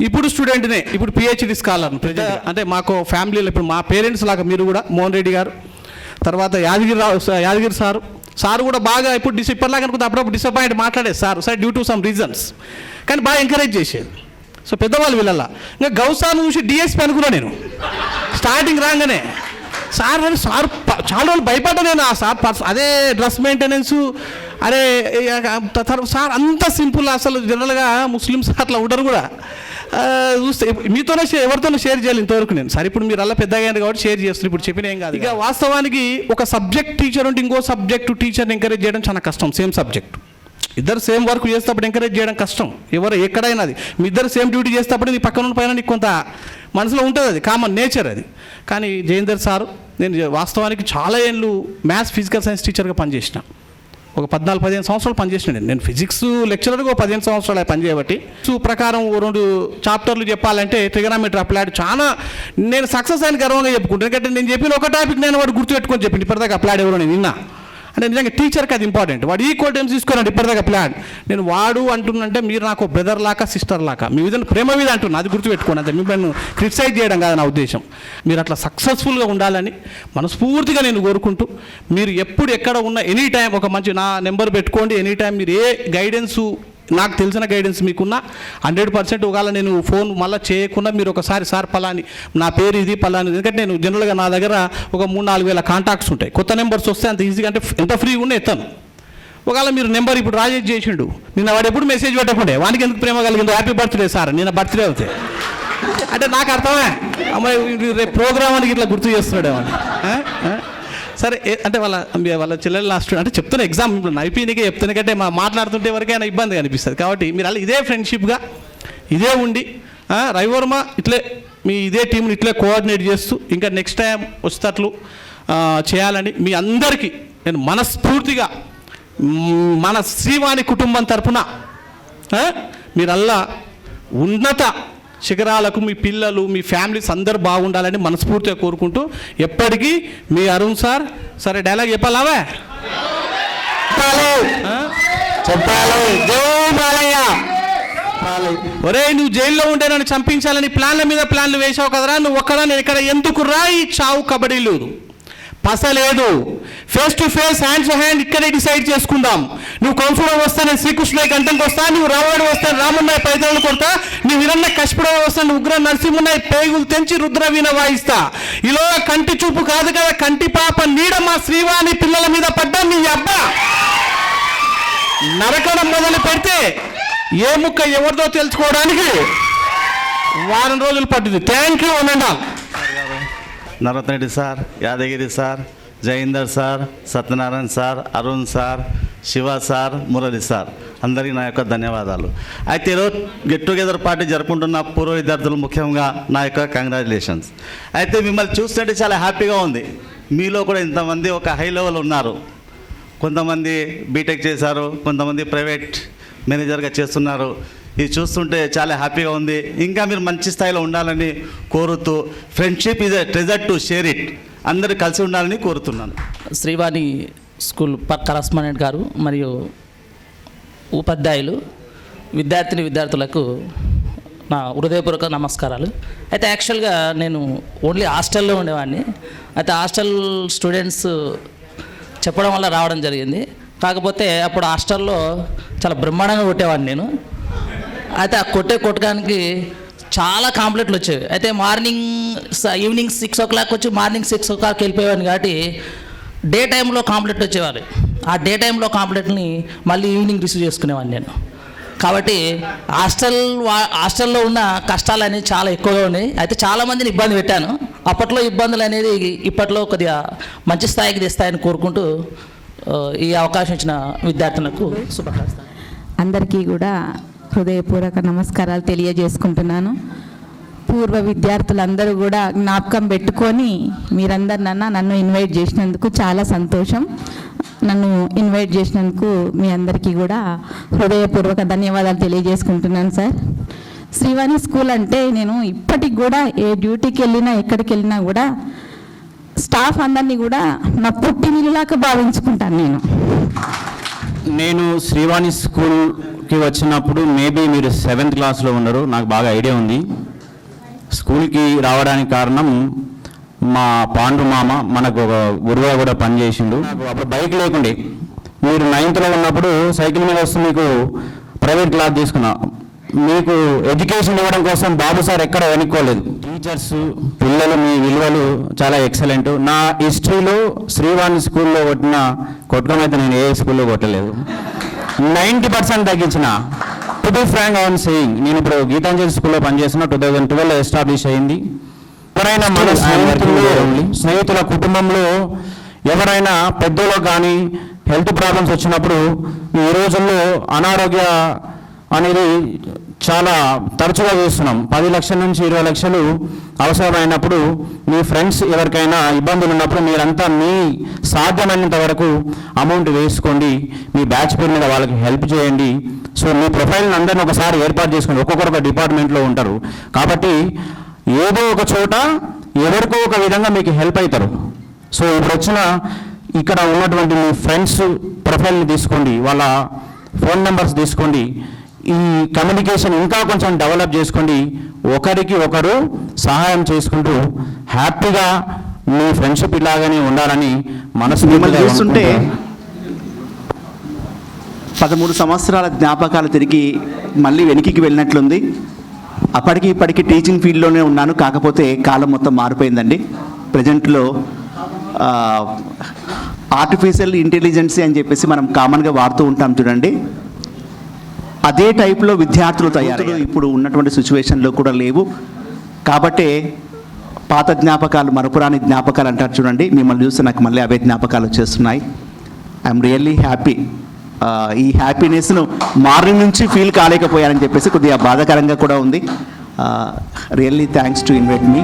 ఇప్పుడు స్టూడెంట్నే, ఇప్పుడు పిహెచ్డి స్కాలర్. అంటే మాకు ఫ్యామిలీలో ఇప్పుడు మా పేరెంట్స్ లాగా మీరు కూడా, మోహన్ రెడ్డి గారు, తర్వాత యాదగిరి సారు కూడా బాగా ఇప్పుడు ఇప్పటిలాగా అనుకుంటే అప్పుడప్పుడు డిసప్పాయింట్ మాట్లాడేది sir due to some reasons, కానీ బాగా ఎంకరేజ్ చేసేది. సో పెద్దవాళ్ళు వీళ్ళల్లా ఇంకా గౌసాను చూసి డిఎస్పీ అనుకున్నా నేను స్టార్టింగ్ రాగానే. సార్ చాలా రోజులు భయపడ్డా నేను. ఆ సార్ అదే డ్రెస్ మెయింటెనెన్స్, అరే సార్ అంత సింపుల్. అసలు జనరల్గా ముస్లిమ్స్ అట్లా ఉండరు కూడా. చూస్తే మీతోనే ఎవరితోనే షేర్ చేయాలి ఇంతవరకు నేను. సరే ఇప్పుడు మీరు అలా పెద్దగా అయ్యారు కాబట్టి షేర్ చేస్తారు, ఇప్పుడు చెప్పిన ఏం కాదు. ఇక వాస్తవానికి ఒక సబ్జెక్ట్ టీచర్ ఉంటే ఇంకో సబ్జెక్టు టీచర్ని ఎంకరేజ్ చేయడం చాలా కష్టం. సేమ్ సబ్జెక్ట్ ఇద్దరు సేమ్ వర్క్ చేసేటప్పుడు ఎంకరేజ్ చేయడం కష్టం. ఎక్కడైనా అది మీ ఇద్దరు సేమ్ డ్యూటీ చేసేటప్పుడు నీ పక్కన పైన నీకు కొంత మనసులో ఉంటుంది, అది కామన్ నేచర్ అది. కానీ జయేందర్ సారు, నేను వాస్తవానికి చాలా ఏళ్ళు మ్యాథ్స్ ఫిజికల్ సైన్స్ టీచర్గా పనిచేసిన. ఒక 14-15 సంవత్సరాలు పనిచేసిన నేను ఫిజిక్స్ లెక్చరర్గా 15 సంవత్సరాలు పనిచేయబట్టి. ప్రకారం 2 చాప్టర్లు చెప్పాలంటే ట్రిగనామెట్రీ అప్లైడ్ చాలా నేను సక్సెస్ అయిన గర్వంగా చెప్పుకుంటాను. ఎందుకంటే నేను చెప్పిన ఒక టాపిక్ నేను వాడు గుర్తుపెట్టుకొని చెప్పింది. ఇప్పటిదాకా అప్లైడ్ ఎవరో నేను విన్నా. అంటే నిజంగా టీచర్కి అది ఇంపార్టెంట్. వాడు ఈక్వల్ టైమ్స్ తీసుకోనండి ఇప్పటిదాకా ప్లాన్. నేను వాడు అంటున్నంటే మీరు నాకు బ్రదర్ లాగా సిస్టర్ లాగా మీ విధంగా ప్రేమ మీద అంటున్నా, అది గుర్తుపెట్టుకోండి. అంతే, మిమ్మల్ని క్రిటిసైజ్ చేయడం కాదు నా ఉద్దేశం. మీరు అట్లా సక్సెస్ఫుల్గా ఉండాలని మనస్ఫూర్తిగా నేను కోరుకుంటూ, మీరు ఎప్పుడు ఎక్కడ ఉన్నా ఎనీ టైం ఒక మంచి నా నెంబర్ పెట్టుకోండి. ఎనీ టైం మీరు ఏ గైడెన్సు, నాకు తెలిసిన గైడెన్స్ మీకున్నా 100%. ఒకవేళ నేను ఫోన్ మళ్ళీ చేయకుండా మీరు ఒకసారి సార్ పలాని నా పేరు ఇది పలాని, ఎందుకంటే నేను జనరల్గా నా దగ్గర ఒక 3-4 వేల కాంటాక్ట్స్ ఉంటాయి. కొత్త నెంబర్స్ వస్తే అంత ఈజీగా అంటే ఎంత ఫ్రీగా ఉన్నా ఎత్తాను. ఒకవేళ మీరు నెంబర్ ఇప్పుడు రాజేష్ చేసిండు, నిన్న వాడు ఎప్పుడు మెసేజ్ పెట్టకుండే వానికి ఎందుకు ప్రేమ కలిగిందో, హ్యాపీ బర్త్డే సార్ నిన్న బర్త్డే అవుతాయి అంటే నాకు అర్థమే, అమ్మాయి రేపు ప్రోగ్రామ్ అని ఇట్లా గుర్తు చేస్తున్నాడు అని. సరే అంటే వాళ్ళ చెల్లెలు లాస్ట్ అంటే చెప్తున్న ఎగ్జామ్ ఇప్పుడు అయిపోయినాకే చెప్తున్నా, కంటే మాట్లాడుతుంటే ఎవరికైనా ఇబ్బంది అనిపిస్తుంది. కాబట్టి మీరు అలా ఇదే ఫ్రెండ్షిప్గా ఇదే ఉండి రవివర్మ ఇట్లే మీ ఇదే టీంని ఇట్లే కోఆర్డినేట్ చేస్తూ ఇంకా నెక్స్ట్ టైం వచ్చేటట్లు చేయాలని మీ అందరికీ నేను మనస్ఫూర్తిగా మన శ్రీవాణి కుటుంబం తరపున మీరల్లా ఉన్నత శిఖరాలకు మీ పిల్లలు మీ ఫ్యామిలీస్ అందరూ బాగుండాలని మనస్ఫూర్తిగా కోరుకుంటూ ఎప్పటికీ మీ అరుణ్ సార్. సరే డైలాగ్ చెప్పాలావే ఒరే నువ్వు జైల్లో ఉంటే నన్ను చంపించాలని ప్లాన్ల మీద ప్లాన్లు వేసావు కదరా, నువ్వు ఒక్కడా నేను ఇక్కడ ఎందుకు రా ఈ చావు కబడ్డీలు పసలేదు. Face to face hand to hand ఇక్కడే డిసైడ్ చేసుకుందాం. నువ్వు కంసుడు వస్తా నేను శ్రీకృష్ణయ్య గంటంకి వస్తా, నువ్వు రావణుడు వస్తా రామున్నాయి పైదవులు కొడతా, నువ్వు విరన్న కష్టపడే వస్తా ఉగ్ర నరసింహున్నాయి పేగులు తెంచి రుద్రవీణ వాయిస్తా. ఇలా కంటి చూపు కాదు కదా కంటి పాప నీడ మా శ్రీవాణి పిల్లల మీద పడ్డా నీ అబ్బా నరకడం మొదలు పెడితే ఏ ముక్క ఎవరిదో తెలుసుకోవడానికి వారం రోజులు పట్టింది. థ్యాంక్ యూ అనండా. Narottam Reddy sir, Yadagiri sir, Jayender sir, Satyanarayana sir, Arun sir, Shiva sir, Murali sir, అందరికీ నా యొక్క ధన్యవాదాలు. అయితే ఈరోజు గెట్ టుగెదర్ పార్టీ జరుపుకుంటున్న పూర్వ విద్యార్థులు ముఖ్యంగా నా యొక్క కంగ్రాచులేషన్స్. అయితే మిమ్మల్ని చూస్తుంటే చాలా హ్యాపీగా ఉంది. మీలో కూడా ఇంతమంది ఒక హై లెవెల్ ఉన్నారు. కొంతమంది బీటెక్ చేశారు, కొంతమంది ప్రైవేట్ మేనేజర్గా చేస్తున్నారు. ఇది చూస్తుంటే చాలా హ్యాపీగా ఉంది. ఇంకా మీరు మంచి స్థాయిలో ఉండాలని కోరుతూ, friendship is a treasure to share it, అందరూ కలిసి ఉండాలని కోరుతున్నాను. శ్రీవాణి స్కూల్ కరస్పాండెంట్ గారు మరియు ఉపాధ్యాయులు విద్యార్థులకు నా హృదయపూర్వక నమస్కారాలు. అయితే యాక్చువల్గా నేను ఓన్లీ హాస్టల్లో ఉండేవాడిని. అయితే హాస్టల్ స్టూడెంట్స్ చెప్పడం వల్ల రావడం జరిగింది. కాకపోతే అప్పుడు హాస్టల్లో చాలా బ్రహ్మాండంగా కొట్టేవాడిని నేను. అయితే ఆ కొట్టడానికి చాలా కాంప్లైంట్లు వచ్చేవి. అయితే ఈవినింగ్ 6 o'clock వచ్చి మార్నింగ్ 6 o'clock వెళ్ళిపోయేవాడిని. కాబట్టి డే టైంలో కాంప్లైంట్లు వచ్చేవారు. ఆ డే టైంలో కాంప్లైంట్ని మళ్ళీ ఈవినింగ్ రిసీవ్ చేసుకునేవాడిని నేను. కాబట్టి హాస్టల్లో ఉన్న కష్టాలు అనేవి చాలా ఎక్కువగా ఉన్నాయి. అయితే చాలామందిని ఇబ్బంది పెట్టాను. అప్పట్లో ఇబ్బందులు అనేది ఇప్పట్లో కొద్దిగా మంచి స్థాయికి తెస్తాయని కోరుకుంటూ ఈ అవకాశం ఇచ్చిన విద్యార్థులకు శుభాకాంక్షలు. అందరికీ కూడా హృదయపూర్వక నమస్కారాలు తెలియజేసుకుంటున్నాను. పూర్వ విద్యార్థులందరూ కూడా జ్ఞాపకం పెట్టుకొని మీరందరు నన్ను ఇన్వైట్ చేసినందుకు చాలా సంతోషం. నన్ను ఇన్వైట్ చేసినందుకు మీ అందరికీ కూడా హృదయపూర్వక ధన్యవాదాలు తెలియజేసుకుంటున్నాను సార్. శ్రీవాణి స్కూల్ అంటే నేను ఇప్పటికి కూడా ఏ డ్యూటీకి వెళ్ళినా ఎక్కడికి వెళ్ళినా కూడా స్టాఫ్ అందరినీ కూడా నా పుట్టినిల్లాగా భావించుకుంటాను. నేను శ్రీవాణి స్కూల్కి వచ్చినప్పుడు మేబీ మీరు 7th క్లాస్లో ఉన్నారు, నాకు బాగా ఐడియా ఉంది. స్కూల్కి రావడానికి కారణం మా పాండు మామ మనకు ఒక గురువుగా కూడా పనిచేసిండు. అప్పుడు బైక్ లేకుండే, మీరు 9thలో ఉన్నప్పుడు సైకిల్ మీద వస్తూ మీకు ప్రైవేట్ క్లాస్ తీసుకున్నా. మీకు ఎడ్యుకేషన్ ఇవ్వడం కోసం బాబు సార్ ఎక్కడ వెనుక్కోలేదు. టీచర్స్, పిల్లలు, మీ విలువలు చాలా ఎక్సలెంట్. నా హిస్టరీలో శ్రీవాణి స్కూల్లో కొట్టడం అయితే నేను ఏ స్కూల్లో కొట్టలేదు. 90% తగ్గించిన. To be frank I'm saying, నేను ఇప్పుడు గీతాంజలి స్కూల్లో పనిచేస్తున్నా. 2012లో ఎస్టాబ్లిష్ అయింది. ఎవరైనా మన స్నేహితుల కుటుంబంలో ఎవరైనా పెద్దలకు కానీ హెల్త్ ప్రాబ్లమ్స్ వచ్చినప్పుడు ఈ రోజుల్లో అనారోగ్య అనేది చాలా తరచుగా చూస్తున్నాం. 10 లక్షల నుంచి 20 లక్షలు అవసరమైనప్పుడు మీ ఫ్రెండ్స్ ఎవరికైనా ఇబ్బందులు ఉన్నప్పుడు మీరంతా మీ సాధ్యమైనంత వరకు అమౌంట్ వేసుకోండి. మీ బ్యాచ్ పేరు మీద వాళ్ళకి హెల్ప్ చేయండి. సో మీ ప్రొఫైల్ని అందరిని ఒకసారి ఏర్పాటు చేసుకోండి. ఒక్కొక్కరు ఒక డిపార్ట్మెంట్లో ఉంటారు కాబట్టి ఏదో ఒక చోట ఎవరికో ఒక విధంగా మీకు హెల్ప్ అవుతారు. సో ఇప్పుడు ఇక్కడ ఉన్నటువంటి మీ ఫ్రెండ్స్ ప్రొఫైల్ని తీసుకోండి, వాళ్ళ ఫోన్ నెంబర్స్ తీసుకోండి. ఈ కమ్యూనికేషన్ ఇంకా కొంచెం డెవలప్ చేసుకోండి. ఒకరికి ఒకరు సహాయం చేసుకుంటూ హ్యాపీగా మీ ఫ్రెండ్షిప్ ఇలాగానే ఉండాలని మనసు చూస్తుంటే 13 సంవత్సరాల జ్ఞాపకాలు తిరిగి మళ్ళీ వెనక్కి వెళ్ళినట్లుంది. అప్పటికి ఇప్పటికి టీచింగ్ ఫీల్డ్లోనే ఉన్నాను, కాకపోతే కాలం మొత్తం మారిపోయిందండి. ప్రజెంట్లో ఆర్టిఫిషియల్ ఇంటెలిజెన్స్ అని చెప్పేసి మనం కామన్గా వాడుతూ ఉంటాం చూడండి. అదే టైప్లో విద్యార్థులు తయారయ్యారు. ఇప్పుడు ఉన్నటువంటి సిచ్యువేషన్లో కూడా లేవు. కాబట్టే పాత జ్ఞాపకాలు మరపురాని జ్ఞాపకాలు అంటారు చూడండి. మిమ్మల్ని చూస్తే నాకు మళ్ళీ అవే జ్ఞాపకాలు వచ్చేస్తున్నాయి. I'm really happy. ఈ హ్యాపీనెస్ను మార్నింగ్ నుంచి ఫీల్ కాలేకపోయానని చెప్పేసి కొద్దిగా బాధాకరంగా కూడా ఉంది. రియల్లీ థ్యాంక్స్ టు ఇన్వైట్ మీ.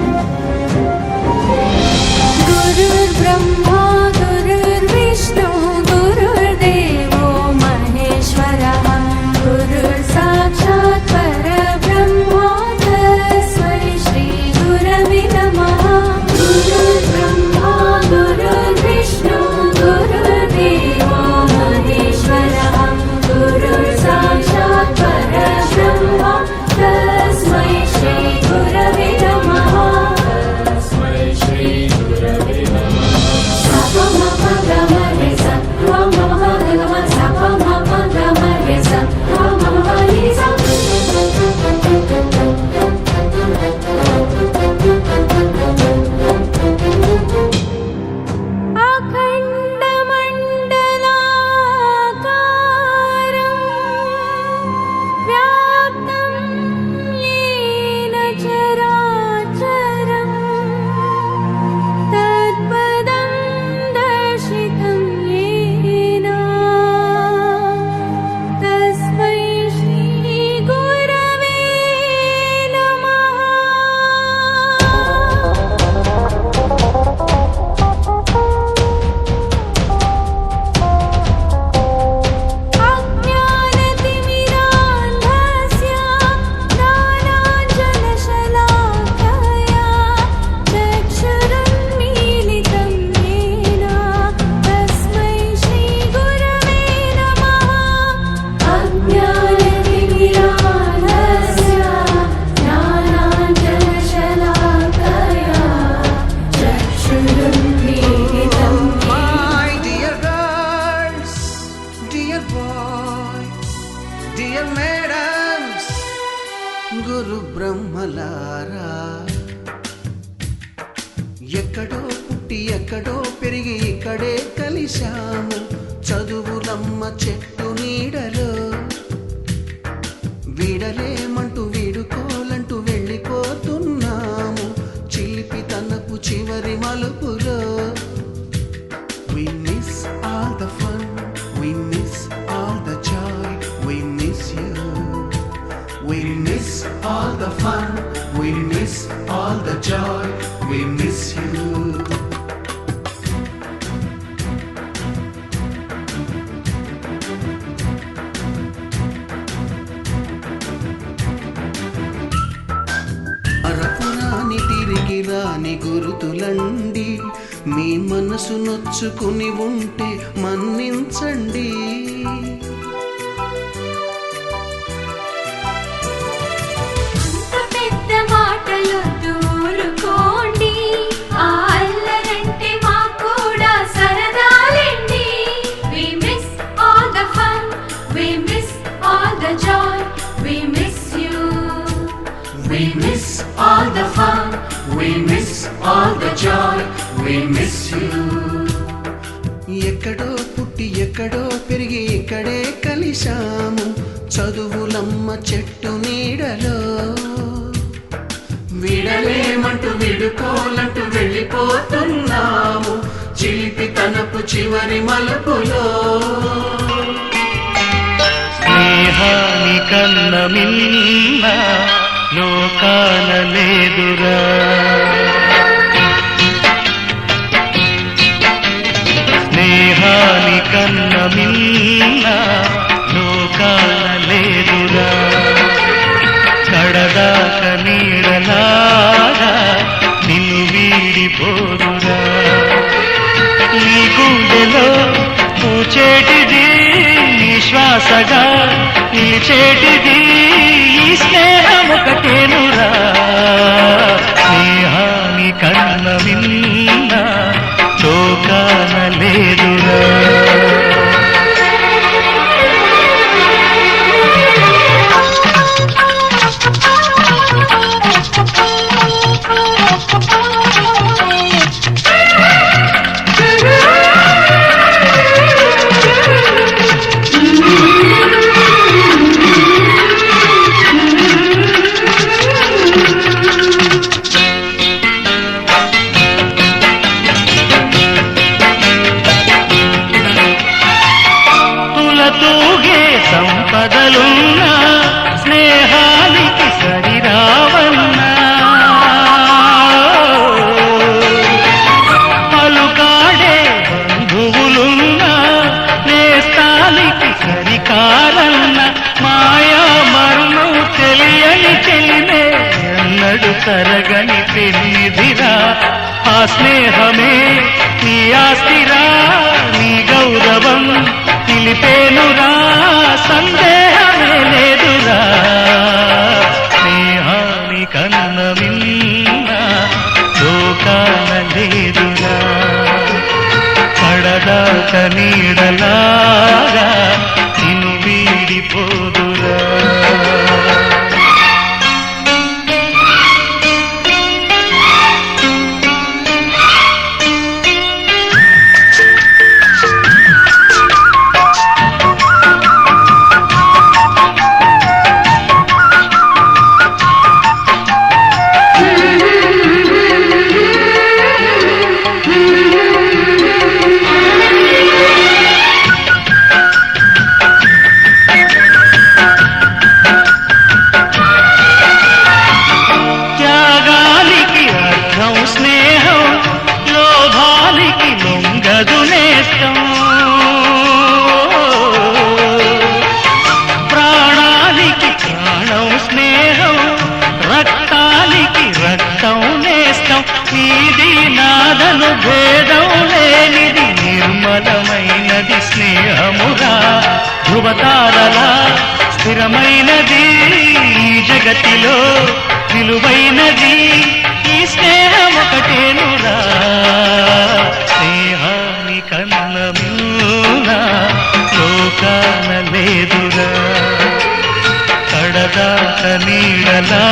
గురు బ్రహ్మలారా ఎక్కడో పుట్టి ఎక్కడో పెరిగి ఇక్కడే కలిశాము చదువులమ్మ చెట్టు నీడలో మరుపురాని గురుతులండి, మీ మనసు నొచ్చుకుని ఉంటే మన్నించండి. పెద్ద మాటలొద్దు ఊరుకోండి, ఆ అల్లరంటే మాకు కూడా సరదాలండి. We miss all the fun, we miss all the joy, we miss you. We miss all the fun, we miss all the joy, we miss you. ఎక్కడో పుట్టి ఎక్కడో పెరిగి ఇక్కడే కలిశాము, చదువులమ్మ చెట్టు నీడలో. విడలేమంటూ విడుకోలంటూ వెళ్ళిపోతున్నాము, చిలిపి తనపు చివరి మలుపులో. స్నేహాని కన్న మిన్న లోకాన లేదురా, స్నేహాని కన్న మిన్న లోకాన లేదురా. కడదాక నీడలాగా నిన్ను వీడిపోదురా. నీ గుండెలో పూచేటిది నీ శ్వాసగా నిలిచేటిది ఈ స్నేహం ఒకటేనురా. స్నేహాని కన్న మిన్న లోకాన లేదురా. తూగే సంపదలున్నా స్నేహానికి సరిరావన్నా, పలుకాడే బంధువులున్నా నేస్తానికి సరికారన్న. మాయా మర్మం తెలియని చెలినే ఎన్నడు తరగని పెన్నిదిరా. ఆ స్నేహమే నీ ఆస్తిరా, నీ గౌరవం నిలిపేనురా, సందేహమే లేదురా. స్నేహాని కన్న మిన్న లోకాన లేదురా. పడదాక నీడలాగా నిన్ను వీడిపోదురా. త్యాగానికి అర్థం స్నేహం, లోభానికి లొంగదు నేస్తం. ప్రాణానికి ప్రాణం స్నేహం, రక్తానికి రక్తం నేస్తం. నీది నాదను భేదం లేనిది నిర్మలమైనది స్నేహమురా. ధృవతారలా స్థిరమైనది ఈ జగతిలో విలువైనది ఈ స్నేహం ఒకటేనురా. స్నేహాని కన్న మిన్న లోకాన లేదురా. కడదాక నీడలా